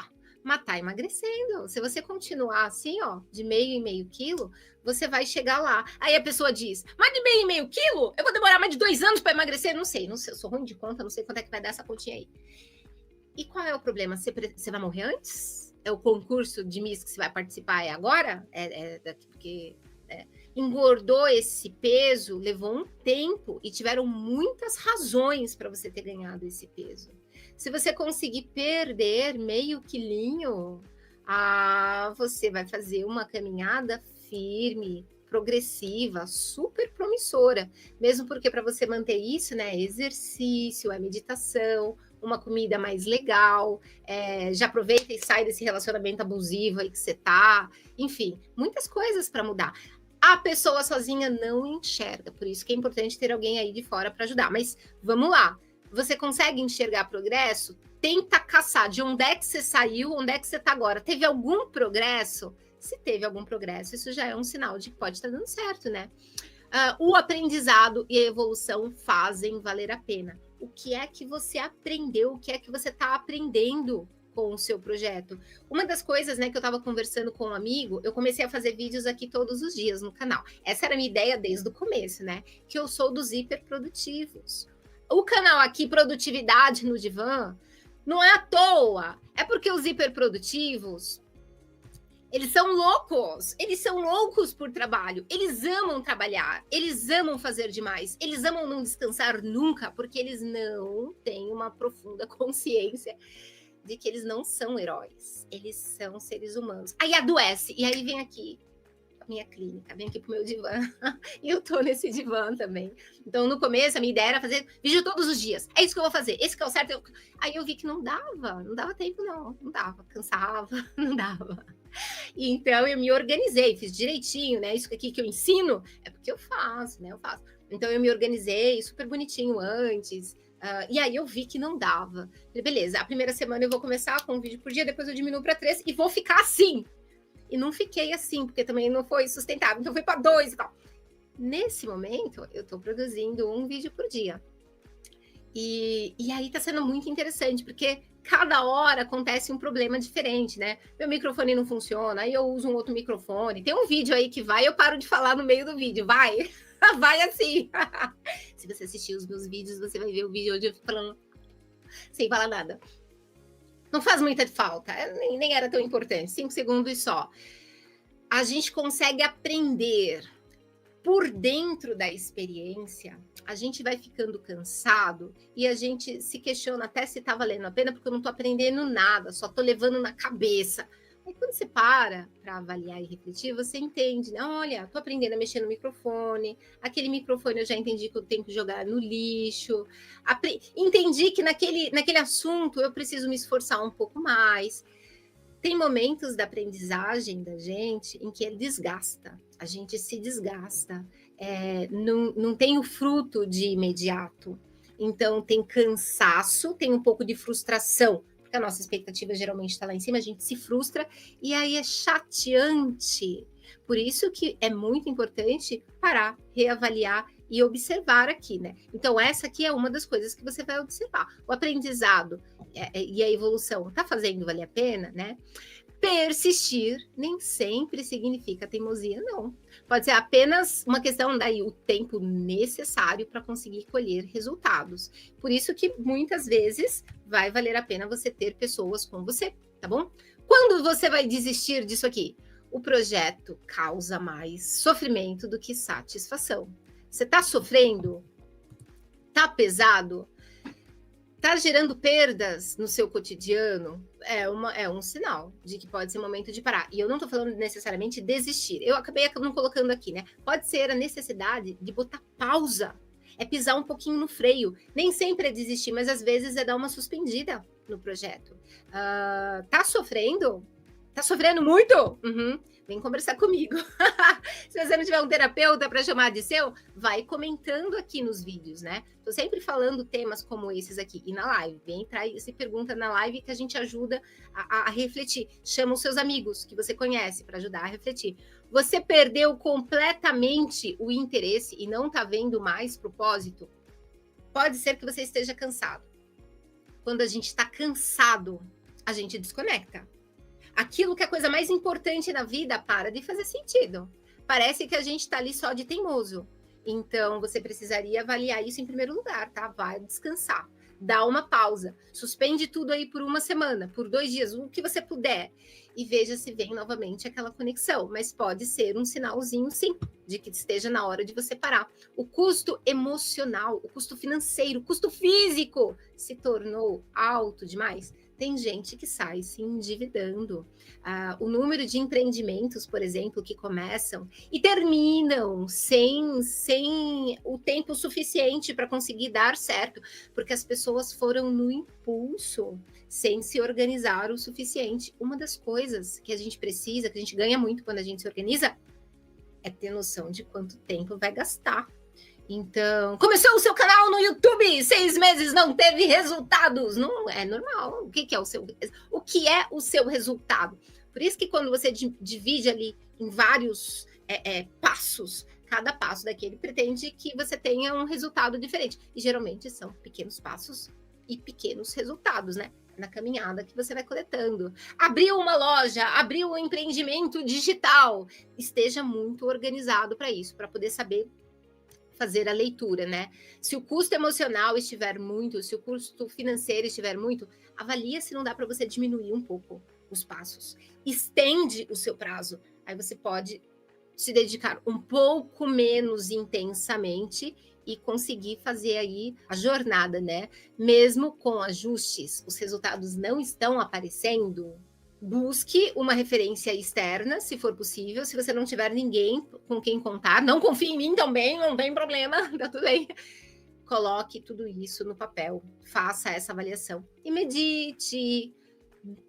mas tá emagrecendo. Se você continuar assim, ó, de meio em meio quilo, você vai chegar lá. Aí a pessoa diz, mas de meio em meio quilo? Eu vou demorar mais de 2 anos para emagrecer? Não sei, eu sou ruim de conta, não sei quanto é que vai dar essa continha aí. E qual é o problema? Você vai morrer antes? É o concurso de Miss que você vai participar agora? Porque engordou esse peso, levou um tempo e tiveram muitas razões para você ter ganhado esse peso. Se você conseguir perder meio quilinho, você vai fazer uma caminhada firme, progressiva, super promissora. Mesmo porque para você manter isso, né, exercício, meditação, uma comida mais legal, já aproveita e sai desse relacionamento abusivo aí que você tá, enfim, muitas coisas para mudar. A pessoa sozinha não enxerga, por isso que é importante ter alguém aí de fora para ajudar. Mas vamos lá, você consegue enxergar progresso? Tenta caçar de onde é que você saiu, onde é que você está agora. Teve algum progresso? Se teve algum progresso, isso já é um sinal de que pode estar dando certo, né? O aprendizado e a evolução fazem valer a pena. O que é que você aprendeu? O que é que você está aprendendo com o seu projeto? Uma das coisas, né, que eu estava conversando com um amigo, eu comecei a fazer vídeos aqui todos os dias no canal. Essa era a minha ideia desde o começo, né? Que eu sou dos hiperprodutivos. O canal aqui, Produtividade no Divã, não é à toa. É porque os hiperprodutivos, eles são loucos por trabalho, eles amam trabalhar, eles amam fazer demais, eles amam não descansar nunca, porque eles não têm uma profunda consciência de que eles não são heróis, eles são seres humanos. Aí adoece, e aí vem aqui a minha clínica, vem aqui pro meu divã, e eu tô nesse divã também. Então, no começo, a minha ideia era fazer vídeo todos os dias, é isso que eu vou fazer, esse que é o certo. Aí eu vi que não dava tempo não dava, cansava, não dava. Então, eu me organizei, fiz direitinho, né? Isso aqui que eu ensino é porque eu faço, né? Eu faço. Então, eu me organizei super bonitinho antes. E aí, eu vi que não dava. Falei, beleza, a primeira semana eu vou começar com um vídeo por dia, depois eu diminuo para 3 e vou ficar assim. E não fiquei assim, porque também não foi sustentável. Então, foi para 2 e tal. Nesse momento, eu estou produzindo um vídeo por dia. E aí tá sendo muito interessante, porque cada hora acontece um problema diferente, né? Meu microfone não funciona, aí eu uso um outro microfone. Tem um vídeo aí que vai, eu paro de falar no meio do vídeo, vai, vai assim. Se você assistir os meus vídeos, você vai ver o vídeo onde eu fico falando sem falar nada. Não faz muita falta, nem era tão importante, 5 segundos só. A gente consegue aprender por dentro da experiência, a gente vai ficando cansado e a gente se questiona até se está valendo a pena, porque eu não estou aprendendo nada, só estou levando na cabeça. Aí quando você para avaliar e refletir, você entende, né? Olha, estou aprendendo a mexer no microfone, aquele microfone eu já entendi que eu tenho que jogar no lixo, entendi que naquele assunto eu preciso me esforçar um pouco mais. Tem momentos da aprendizagem da gente em que ele desgasta, a gente se desgasta, não tem o fruto de imediato. Então, tem cansaço, tem um pouco de frustração, porque a nossa expectativa geralmente está lá em cima, a gente se frustra, e aí é chateante. Por isso que é muito importante parar, reavaliar e observar aqui, né? Então, essa aqui é uma das coisas que você vai observar. O aprendizado e a evolução tá fazendo valer a pena, né? Persistir nem sempre significa teimosia, não. Pode ser apenas uma questão daí o tempo necessário para conseguir colher resultados. Por isso que muitas vezes vai valer a pena você ter pessoas com você, tá bom? Quando você vai desistir disso aqui? O projeto causa mais sofrimento do que satisfação. Você está sofrendo? Está pesado? Está gerando perdas no seu cotidiano? É um sinal de que pode ser momento de parar. E eu não estou falando necessariamente desistir. Eu acabei não colocando aqui, né? Pode ser a necessidade de botar pausa. É pisar um pouquinho no freio. Nem sempre é desistir, mas às vezes é dar uma suspendida no projeto. Tá sofrendo? Tá sofrendo muito? Uhum. Vem conversar comigo. Se você não tiver um terapeuta para chamar de seu, vai comentando aqui nos vídeos, né? Tô sempre falando temas como esses aqui. E na live, vem entrar e se pergunta na live que a gente ajuda a refletir. Chama os seus amigos que você conhece para ajudar a refletir. Você perdeu completamente o interesse e não tá vendo mais propósito? Pode ser que você esteja cansado. Quando a gente está cansado, a gente desconecta. Aquilo que é a coisa mais importante na vida para de fazer sentido. Parece que a gente está ali só de teimoso. Então, você precisaria avaliar isso em primeiro lugar, tá? Vai descansar. Dá uma pausa. Suspende tudo aí por uma semana, por 2 dias, o que você puder. E veja se vem novamente aquela conexão. Mas pode ser um sinalzinho, sim, de que esteja na hora de você parar. O custo emocional, o custo financeiro, o custo físico se tornou alto demais. Tem gente que sai se endividando. O número de empreendimentos, por exemplo, que começam e terminam sem o tempo suficiente para conseguir dar certo, porque as pessoas foram no impulso, sem se organizar o suficiente. Uma das coisas que a gente precisa, que a gente ganha muito quando a gente se organiza, é ter noção de quanto tempo vai gastar. Então, começou o seu canal no YouTube, 6 meses não teve resultados. Não é normal. O que é o seu resultado? Por isso que quando você divide ali em vários passos, cada passo daquele pretende que você tenha um resultado diferente. E geralmente são pequenos passos e pequenos resultados, né? Na caminhada que você vai coletando. Abriu uma loja, abriu um empreendimento digital. Esteja muito organizado para isso, para poder saber fazer a leitura, né? Se o custo emocional estiver muito, se o custo financeiro estiver muito, avalia se não dá para você diminuir um pouco os passos. Estende o seu prazo. Aí você pode se dedicar um pouco menos intensamente e conseguir fazer aí a jornada, né? Mesmo com ajustes, os resultados não estão aparecendo. Busque uma referência externa, se for possível. Se você não tiver ninguém com quem contar, não confie em mim também, não tem problema, tá tudo bem. Coloque tudo isso no papel, faça essa avaliação e medite.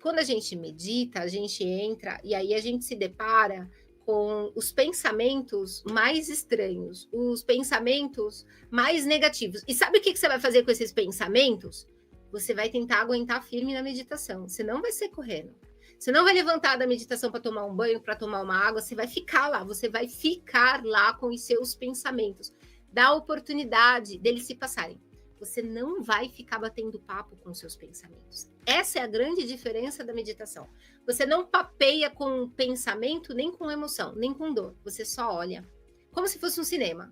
Quando a gente medita, a gente entra e aí a gente se depara com os pensamentos mais estranhos, os pensamentos mais negativos. E sabe o que você vai fazer com esses pensamentos? Você vai tentar aguentar firme na meditação. Você não vai ser correndo. Você não vai levantar da meditação para tomar um banho, para tomar uma água, você vai ficar lá, você vai ficar lá com os seus pensamentos. Dá a oportunidade deles se passarem. Você não vai ficar batendo papo com os seus pensamentos. Essa é a grande diferença da meditação. Você não papeia com pensamento, nem com emoção, nem com dor. Você só olha, como se fosse um cinema.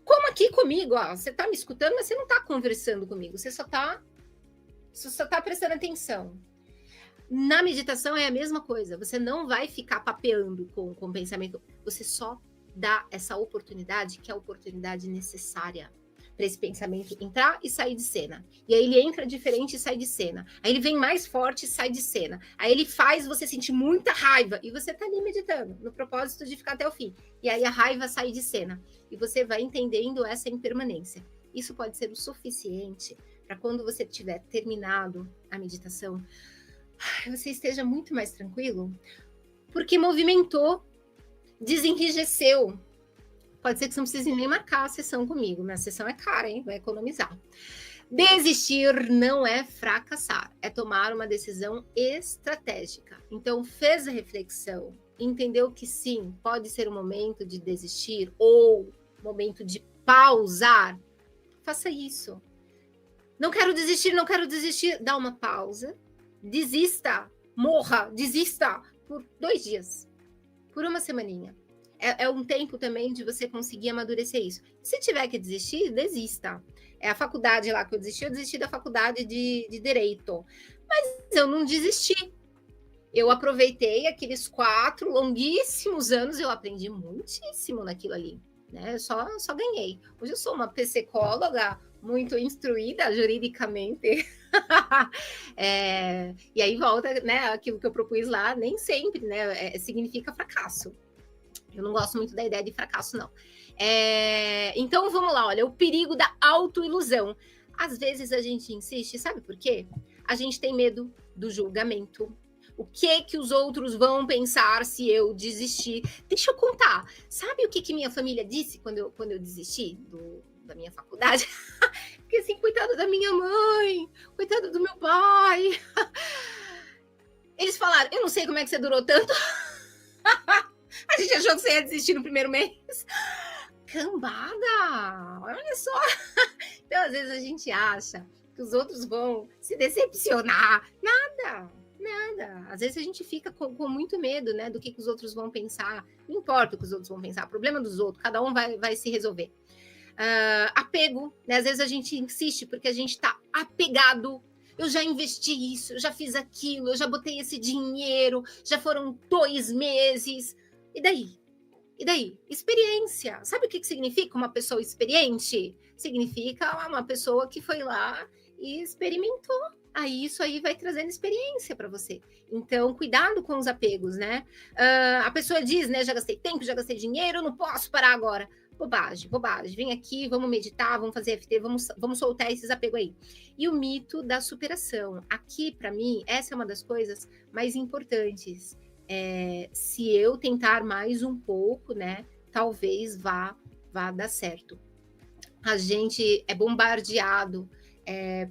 Como aqui comigo, ó, você está me escutando, mas você não está conversando comigo, você só está prestando atenção. Na meditação é a mesma coisa, você não vai ficar papeando com o pensamento, você só dá essa oportunidade, que é a oportunidade necessária para esse pensamento entrar e sair de cena. E aí ele entra diferente e sai de cena. Aí ele vem mais forte e sai de cena. Aí ele faz você sentir muita raiva e você tá ali meditando, no propósito de ficar até o fim. E aí a raiva sai de cena e você vai entendendo essa impermanência. Isso pode ser o suficiente para quando você tiver terminado a meditação, você esteja muito mais tranquilo, porque movimentou, desenrijeceu. Pode ser que você não precise nem marcar a sessão comigo. Minha sessão é cara, hein? Vai economizar. Desistir não é fracassar, é tomar uma decisão estratégica. Então, fez a reflexão, entendeu que sim, pode ser o momento de desistir ou momento de pausar, faça isso. Não quero desistir, dá uma pausa. Desista, morra, desista por 2 dias, por uma semaninha. É um tempo também de você conseguir amadurecer isso. Se tiver que desistir, desista. É a faculdade lá que eu desisti da faculdade de Direito. Mas eu não desisti. Eu aproveitei aqueles 4 longuíssimos anos, eu aprendi muitíssimo naquilo ali, né? Só ganhei. Hoje eu sou uma psicóloga muito instruída juridicamente. E aí volta, né, aquilo que eu propus lá, nem sempre, né, significa fracasso. Eu não gosto muito da ideia de fracasso, não. Então, vamos lá, olha, o perigo da autoilusão. Às vezes a gente insiste, sabe por quê? A gente tem medo do julgamento. O que os outros vão pensar se eu desistir? Deixa eu contar. Sabe o que minha família disse quando eu desisti da minha faculdade? Porque assim, coitada da minha mãe, coitada do meu pai. Eles falaram, eu não sei como é que você durou tanto. A gente achou que você ia desistir no primeiro mês. Cambada! Olha só. Então, às vezes, a gente acha que os outros vão se decepcionar. Nada, nada. Às vezes a gente fica com muito medo, né, do que os outros vão pensar. Não importa o que os outros vão pensar, problema dos outros, cada um vai se resolver. Apego, né? Às vezes a gente insiste porque a gente está apegado. Eu já investi isso, eu já fiz aquilo, eu já botei esse dinheiro, já foram 2 meses. E daí? E daí? Experiência. Sabe o que significa uma pessoa experiente? Significa uma pessoa que foi lá e experimentou. Aí isso aí vai trazendo experiência para você. Então, cuidado com os apegos, né? A pessoa diz, né? Já gastei tempo, já gastei dinheiro, não posso parar agora. Bobagem, bobagem. Vem aqui, vamos meditar, vamos fazer FT, vamos soltar esses apegos aí. E o mito da superação. Aqui, para mim, essa é uma das coisas mais importantes. Se eu tentar mais um pouco, né, talvez vá dar certo. A gente é bombardeado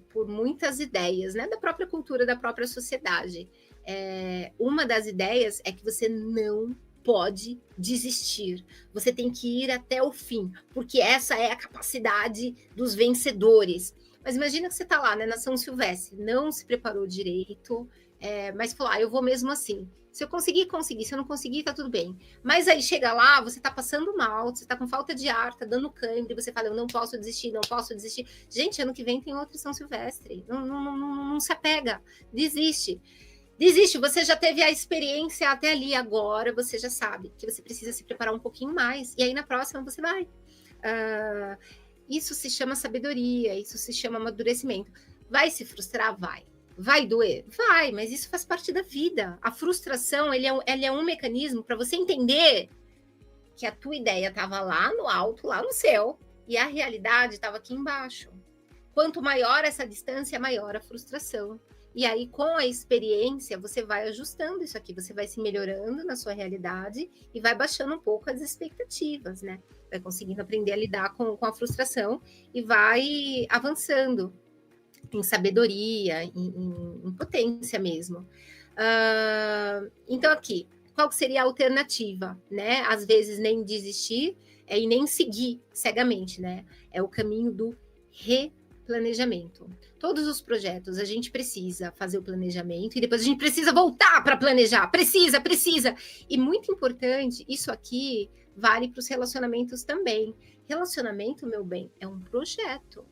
por muitas ideias, né, da própria cultura, da própria sociedade. Uma das ideias é que você não pode desistir, você tem que ir até o fim, porque essa é a capacidade dos vencedores. Mas imagina que você está lá, né, na São Silvestre, não se preparou direito, mas falou, eu vou mesmo assim. Se eu conseguir, consegui. Se eu não conseguir, tá tudo bem. Mas aí chega lá, você tá passando mal, você tá com falta de ar, tá dando cãibra, você fala, eu não posso desistir, não posso desistir. Gente, ano que vem tem outra São Silvestre. Não se apega. Desiste. Desiste, você já teve a experiência até ali, agora você já sabe que você precisa se preparar um pouquinho mais. E aí na próxima você vai. Isso se chama sabedoria, isso se chama amadurecimento. Vai se frustrar? Vai. Vai doer? Vai, mas isso faz parte da vida. A frustração, ele é um mecanismo para você entender que a tua ideia estava lá no alto, lá no céu, e a realidade estava aqui embaixo. Quanto maior essa distância, maior a frustração. E aí, com a experiência, você vai ajustando isso aqui, você vai se melhorando na sua realidade e vai baixando um pouco as expectativas, né? Vai conseguindo aprender a lidar com a frustração e vai avançando em sabedoria, em potência mesmo. Então, aqui, qual que seria a alternativa, né? Às vezes, nem desistir e nem seguir cegamente, né? É o caminho do replanejamento. Todos os projetos, a gente precisa fazer o planejamento e depois a gente precisa voltar para planejar. Precisa. E muito importante, isso aqui vale para os relacionamentos também. Relacionamento, meu bem, é um projeto.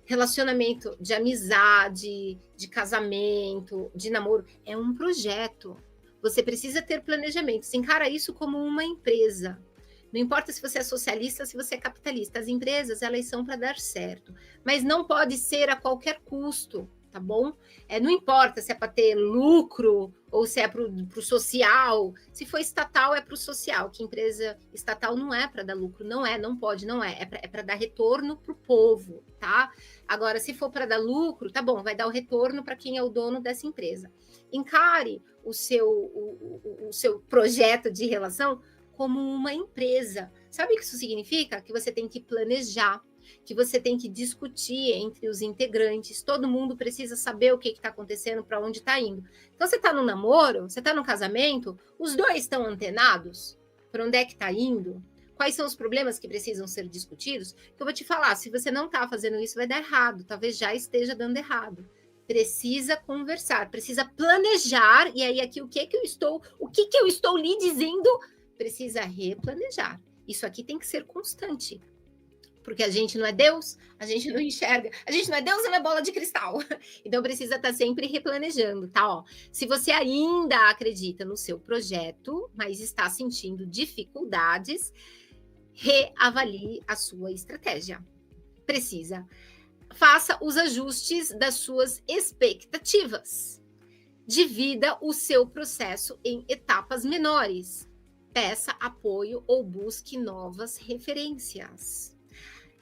Relacionamento de amizade, de casamento, de namoro, é um projeto. Você precisa ter planejamento. Você encara isso como uma empresa. Não importa se você é socialista, se você é capitalista. As empresas, elas são para dar certo. Mas não pode ser a qualquer custo, tá bom? Não importa se é para ter lucro ou se é para o social. Se for estatal, é para o social. Que empresa estatal não é para dar lucro. Não pode. É para dar retorno para o povo, tá? Agora, se for para dar lucro, tá bom, vai dar o retorno para quem é o dono dessa empresa. Encare o seu projeto de relação como uma empresa. Sabe o que isso significa? Que você tem que planejar, que você tem que discutir entre os integrantes, todo mundo precisa saber o que está acontecendo, para onde está indo. Então, você está no namoro, você está no casamento, os dois estão antenados para onde é que está indo? Quais são os problemas que precisam ser discutidos? Que eu vou te falar, se você não está fazendo isso, vai dar errado, talvez já esteja dando errado. Precisa conversar, precisa planejar, e aí aqui o que eu estou lhe dizendo? Precisa replanejar. Isso aqui tem que ser constante. Porque a gente não é Deus, a gente não enxerga, a gente não é Deus e não é bola de cristal. Então precisa estar sempre replanejando, tá? Ó, se você ainda acredita no seu projeto, mas está sentindo dificuldades, reavalie a sua estratégia. Precisa. Faça os ajustes das suas expectativas. Divida o seu processo em etapas menores. Peça apoio ou busque novas referências.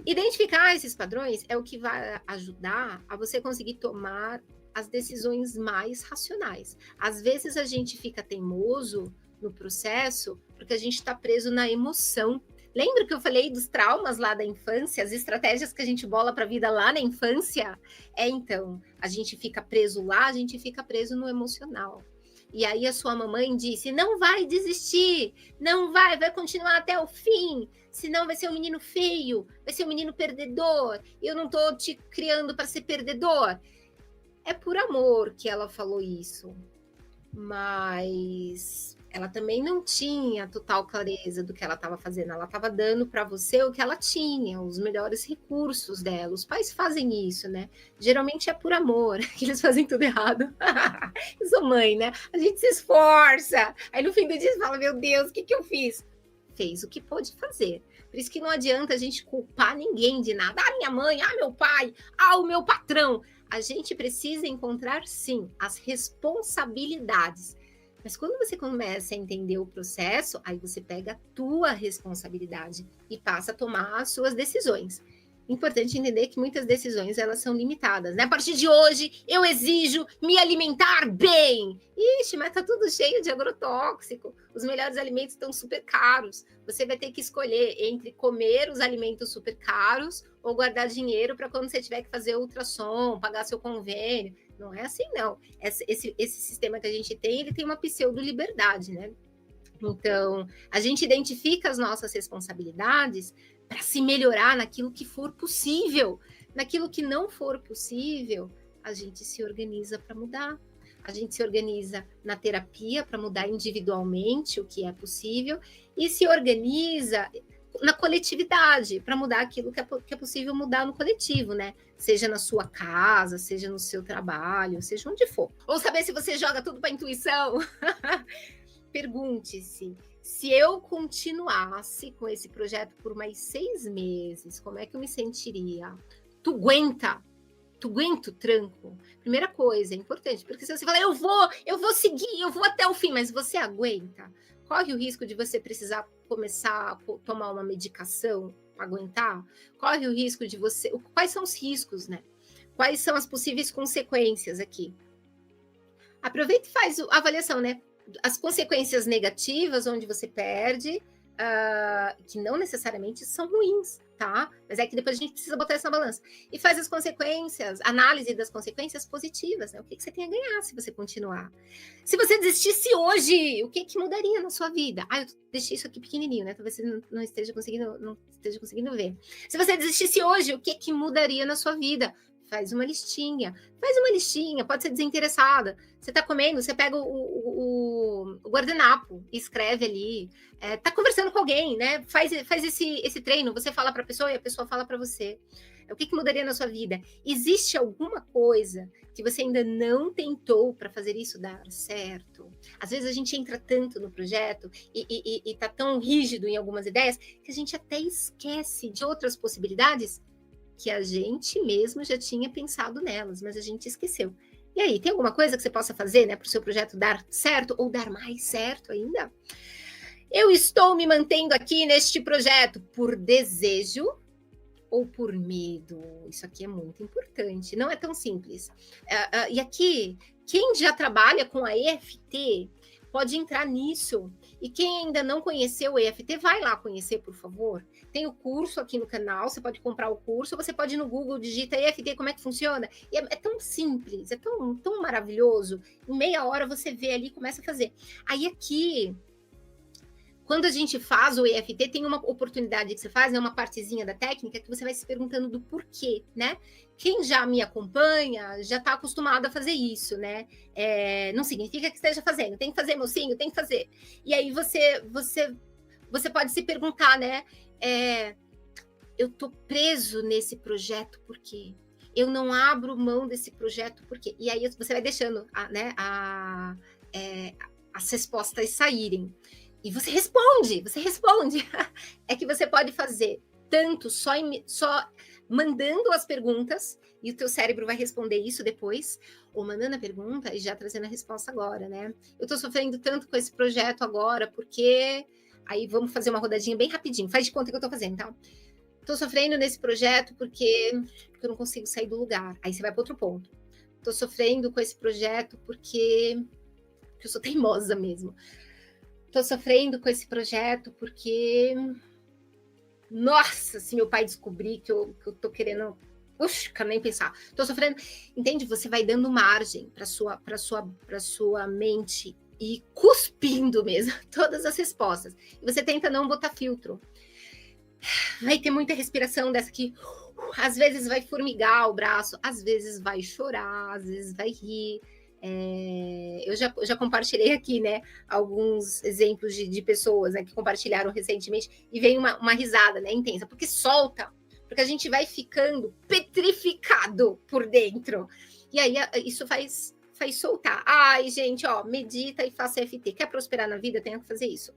Identificar esses padrões é o que vai ajudar a você conseguir tomar as decisões mais racionais. Às vezes a gente fica teimoso no processo porque a gente está preso na emoção. Lembra que eu falei dos traumas lá da infância, as estratégias que a gente bola para a vida lá na infância? Então, a gente fica preso lá, a gente fica preso no emocional. E aí a sua mamãe disse, não vai desistir, não vai continuar até o fim, senão vai ser um menino feio, vai ser um menino perdedor, eu não estou te criando para ser perdedor. É por amor que ela falou isso, mas ela também não tinha total clareza do que ela estava fazendo. Ela estava dando para você o que ela tinha, os melhores recursos dela. Os pais fazem isso, né? Geralmente é por amor, que eles fazem tudo errado. Eu sou mãe, né? A gente se esforça. Aí no fim do dia você fala, meu Deus, o que eu fiz? Fez o que pôde fazer. Por isso que não adianta a gente culpar ninguém de nada. Ah, minha mãe, ah, meu pai, ah, o meu patrão. A gente precisa encontrar, sim, as responsabilidades. Mas quando você começa a entender o processo, aí você pega a tua responsabilidade e passa a tomar as suas decisões. Importante entender que muitas decisões elas são limitadas, né? A partir de hoje, eu exijo me alimentar bem. Ixi, mas tá tudo cheio de agrotóxico. Os melhores alimentos estão super caros. Você vai ter que escolher entre comer os alimentos super caros ou guardar dinheiro para quando você tiver que fazer ultrassom, pagar seu convênio. Não é assim, não. Esse sistema que a gente tem, ele tem uma pseudo-liberdade, né? Então, a gente identifica as nossas responsabilidades para se melhorar naquilo que for possível. Naquilo que não for possível, a gente se organiza para mudar. A gente se organiza na terapia para mudar individualmente o que é possível e se organiza na coletividade para mudar aquilo que é possível mudar no coletivo, né? Seja na sua casa, seja no seu trabalho, seja onde for. Ou saber se você joga tudo para intuição. Pergunte-se, se eu continuasse com esse projeto por mais 6 meses, como é que eu me sentiria? Tu aguenta? Tu aguenta o tranco? Primeira coisa, é importante, porque se você falar, eu vou seguir, eu vou até o fim, mas você aguenta? Corre o risco de você precisar começar a tomar uma medicação para aguentar? Corre o risco de você... Quais são os riscos, né? Quais são as possíveis consequências aqui? Aproveita e faz a avaliação, né? As consequências negativas, onde você perde, que não necessariamente são ruins, tá? Mas é que depois a gente precisa botar isso na balança. E faz as consequências, análise das consequências positivas, né? O que você tem a ganhar se você continuar? Se você desistisse hoje, o que mudaria na sua vida? Eu deixei isso aqui pequenininho, né? Talvez você não esteja conseguindo ver. Se você desistisse hoje, o que mudaria na sua vida? Faz uma listinha, pode ser desinteressada. Você tá comendo, você pega o guardanapo e escreve ali. Tá conversando com alguém, né? Faz esse treino, você fala para a pessoa e a pessoa fala para você. O que mudaria na sua vida? Existe alguma coisa que você ainda não tentou para fazer isso dar certo? Às vezes a gente entra tanto no projeto e tá tão rígido em algumas ideias que a gente até esquece de outras possibilidades que a gente mesmo já tinha pensado nelas, mas a gente esqueceu. E aí, tem alguma coisa que você possa fazer, né, para o seu projeto dar certo ou dar mais certo ainda? Eu estou me mantendo aqui neste projeto por desejo ou por medo? Isso aqui é muito importante, não é tão simples. E aqui, quem já trabalha com a EFT pode entrar nisso. E quem ainda não conheceu o EFT, vai lá conhecer, por favor. Tem o curso aqui no canal, você pode comprar o curso, você pode ir no Google, digita EFT, como é que funciona. E é tão simples, é tão maravilhoso. Em meia hora você vê ali e começa a fazer. Aí aqui, quando a gente faz o EFT, tem uma oportunidade que você faz, né, uma partezinha da técnica, que você vai se perguntando do porquê, né? Quem já me acompanha já está acostumado a fazer isso, né? Não significa que esteja fazendo, tem que fazer, mocinho, tem que fazer. E aí você pode se perguntar, né? Eu tô preso nesse projeto por quê? Eu não abro mão desse projeto por quê? E aí você vai deixando, né, as respostas saírem. E você responde. É que você pode fazer tanto só mandando as perguntas, e o teu cérebro vai responder isso depois, ou mandando a pergunta e já trazendo a resposta agora, né? Eu tô sofrendo tanto com esse projeto agora, porque... Aí vamos fazer uma rodadinha bem rapidinho. Faz de conta que eu tô fazendo, tá? Tô sofrendo nesse projeto porque eu não consigo sair do lugar. Aí você vai para outro ponto. tô sofrendo com esse projeto porque eu sou teimosa mesmo. Tô sofrendo com esse projeto porque, nossa, se meu pai descobrir que eu tô querendo, puxa, quero nem pensar. Tô sofrendo, entende? Você vai dando margem para sua mente e cuspindo mesmo todas as respostas. E você tenta não botar filtro. Vai ter muita respiração dessa aqui. Às vezes vai formigar o braço, às vezes vai chorar, às vezes vai rir. Eu já compartilhei aqui, né, alguns exemplos de pessoas, né, que compartilharam recentemente e veio uma risada, né, intensa, porque solta, porque a gente vai ficando petrificado por dentro. E aí isso faz soltar. Ai, gente, ó, medita e faça EFT. Quer prosperar na vida? Tenha que fazer isso.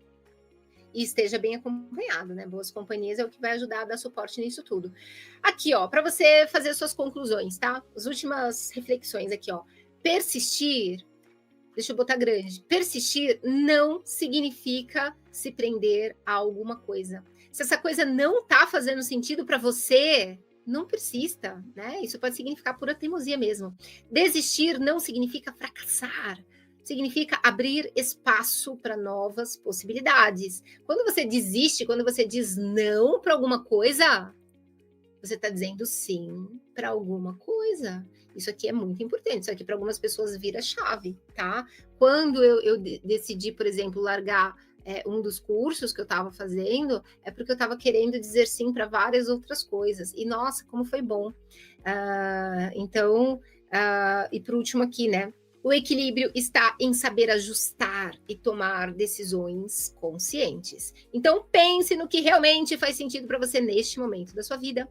E esteja bem acompanhado, né? Boas companhias é o que vai ajudar a dar suporte nisso tudo. Aqui, ó, para você fazer suas conclusões, tá? As últimas reflexões aqui, ó. Persistir, deixa eu botar grande. Persistir não significa se prender a alguma coisa. Se essa coisa não tá fazendo sentido para você, não persista, né? Isso pode significar pura teimosia mesmo. Desistir não significa fracassar. Significa abrir espaço para novas possibilidades. Quando você desiste, quando você diz não para alguma coisa, você está dizendo sim para alguma coisa. Isso aqui é muito importante. Isso aqui para algumas pessoas vira chave, tá? Quando eu decidi, por exemplo, largar um dos cursos que eu estava fazendo, é porque eu estava querendo dizer sim para várias outras coisas. E nossa, como foi bom. E por último aqui, né? O equilíbrio está em saber ajustar e tomar decisões conscientes. Então, pense no que realmente faz sentido para você neste momento da sua vida.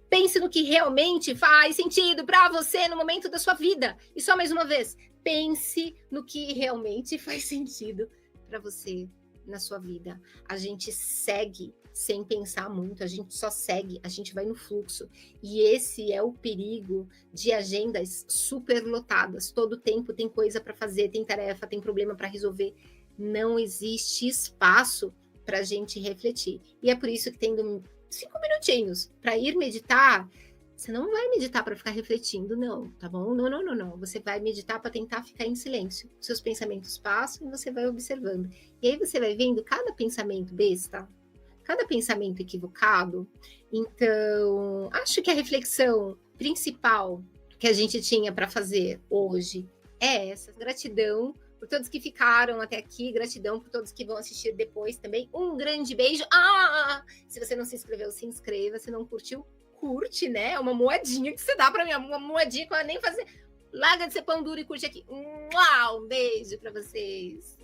Pense no que realmente faz sentido para você no momento da sua vida. E só mais uma vez, pense no que realmente faz sentido para você na sua vida. A gente segue sem pensar muito, a gente só segue, a gente vai no fluxo. E esse é o perigo de agendas superlotadas. Todo tempo tem coisa para fazer, tem tarefa, tem problema para resolver. Não existe espaço para a gente refletir. E é por isso que tendo 5 minutinhos para ir meditar, você não vai meditar para ficar refletindo, não, tá bom? Não. Você vai meditar para tentar ficar em silêncio. Seus pensamentos passam e você vai observando. E aí você vai vendo cada pensamento besta, cada pensamento equivocado. Então, acho que a reflexão principal que a gente tinha para fazer hoje é essa. Gratidão por todos que ficaram até aqui, gratidão por todos que vão assistir depois também. Um grande beijo. Se você não se inscreveu, se inscreva. Se não curtiu, curte, né? É uma moedinha que você dá para mim, uma moedinha que eu nem fazer. Larga de ser pão duro e curte aqui. Um beijo para vocês.